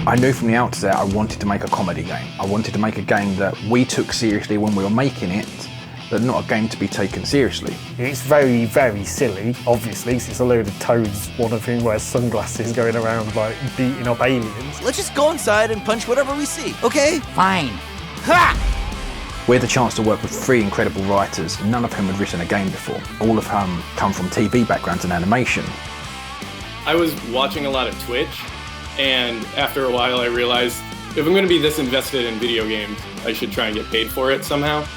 I knew from the outset I wanted to make a comedy game. I wanted to make a game that we took seriously when we were making it, but not a game to be taken seriously. It's very, very silly, obviously, because it's a load of toads, one of whom wears sunglasses going around, like, beating up aliens. Let's just go inside and punch whatever we see, okay? Fine. Ha! We had the chance to work with 3 incredible writers, none of whom had written a game before, all of whom come from TV backgrounds and animation. I was watching a lot of Twitch, and after a while I realized if I'm going to be this invested in video games, I should try and get paid for it somehow.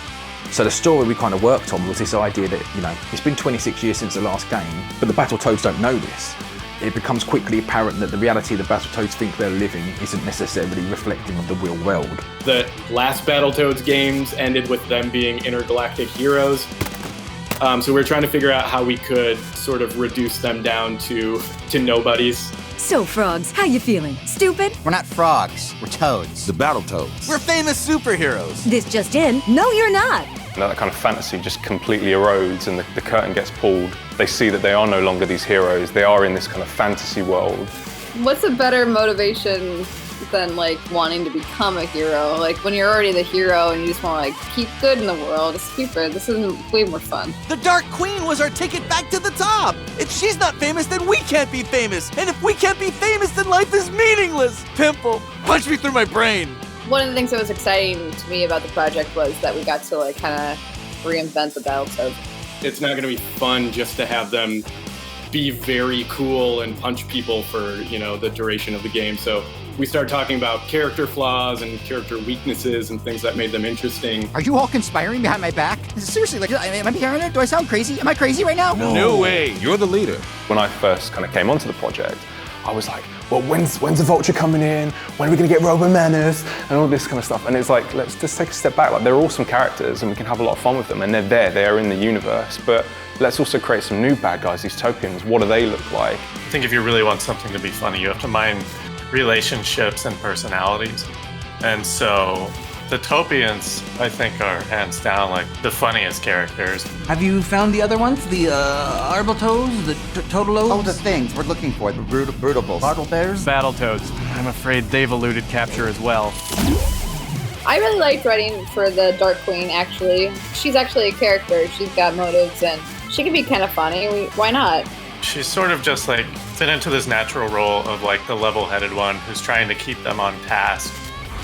So the story we kind of worked on was this idea that, it's been 26 years since the last game, but the Battletoads don't know this. It becomes quickly apparent that the reality the Battletoads think they're living isn't necessarily reflecting of the real world. The last Battletoads games ended with them being intergalactic heroes. So we're trying to figure out how we could sort of reduce them down to nobodies. So, frogs, how you feeling? Stupid? We're not frogs, we're toads. The Battletoads. We're famous superheroes. This just in. No, you're not. That kind of fantasy just completely erodes and the curtain gets pulled. They see that they are no longer these heroes. They are in this kind of fantasy world. What's a better motivation than like wanting to become a hero? Like when you're already the hero and you just want to like keep good in the world. It's stupid. This is way more fun. The Dark Queen was our ticket back to the top. If she's not famous, then we can't be famous. And if we can't be famous, then life is meaningless. Pimple, punch me through my brain. One of the things that was exciting to me about the project was that we got to like kind of reinvent the Battletoads. It's not going to be fun just to have them be very cool and punch people for, the duration of the game. So we started talking about character flaws and character weaknesses and things that made them interesting. Are you all conspiring behind my back? Seriously, like, am I paranoid? Do I sound crazy? Am I crazy right now? No way, you're the leader. When I first kind of came onto the project, I was like, well, when's the Vulture coming in? When are we going to get Robomanus? And all this kind of stuff. And it's like, let's just take a step back. Like, they're awesome characters and we can have a lot of fun with them. And they're in the universe. But let's also create some new bad guys, these Topians. What do they look like? I think if you really want something to be funny, you have to mind relationships and personalities. And so the Topians, I think, are hands down like the funniest characters. Have you found the other ones? The Arbaltos? The Totalos? Oh, the things we're looking for. The Brutables. Bartle Bears? Battletoads. I'm afraid they've eluded capture as well. I really liked writing for the Dark Queen, actually. She's actually a character. She's got motives and she can be kind of funny. Why not? She's sort of just like fit into this natural role of like the level-headed one who's trying to keep them on task.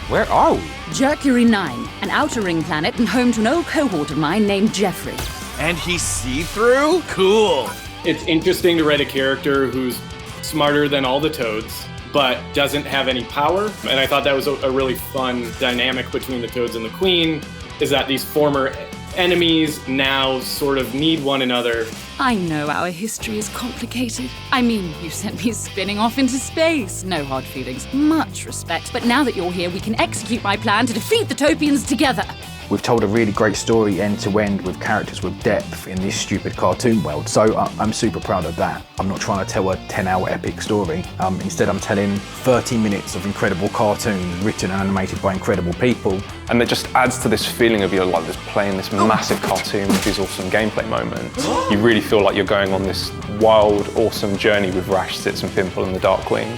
Where are we? Mercury 9, an outer ring planet and home to an old cohort of mine named Jeffrey. And he's see-through? Cool. It's interesting to write a character who's smarter than all the Toads, but doesn't have any power. And I thought that was a really fun dynamic between the Toads and the Queen, is that these former enemies now sort of need one another. I know our history is complicated. I mean, you sent me spinning off into space. No hard feelings, much respect. But now that you're here, we can execute my plan to defeat the Topians together. We've told a really great story end to end with characters with depth in this stupid cartoon world, so I'm super proud of that. I'm not trying to tell a 10-hour epic story. Instead, I'm telling 30 minutes of incredible cartoons written and animated by incredible people. And it just adds to this feeling of you're like just playing this massive cartoon with these awesome gameplay moments. You really feel like you're going on this wild, awesome journey with Rash, Sitz and Pimple and the Dark Queen.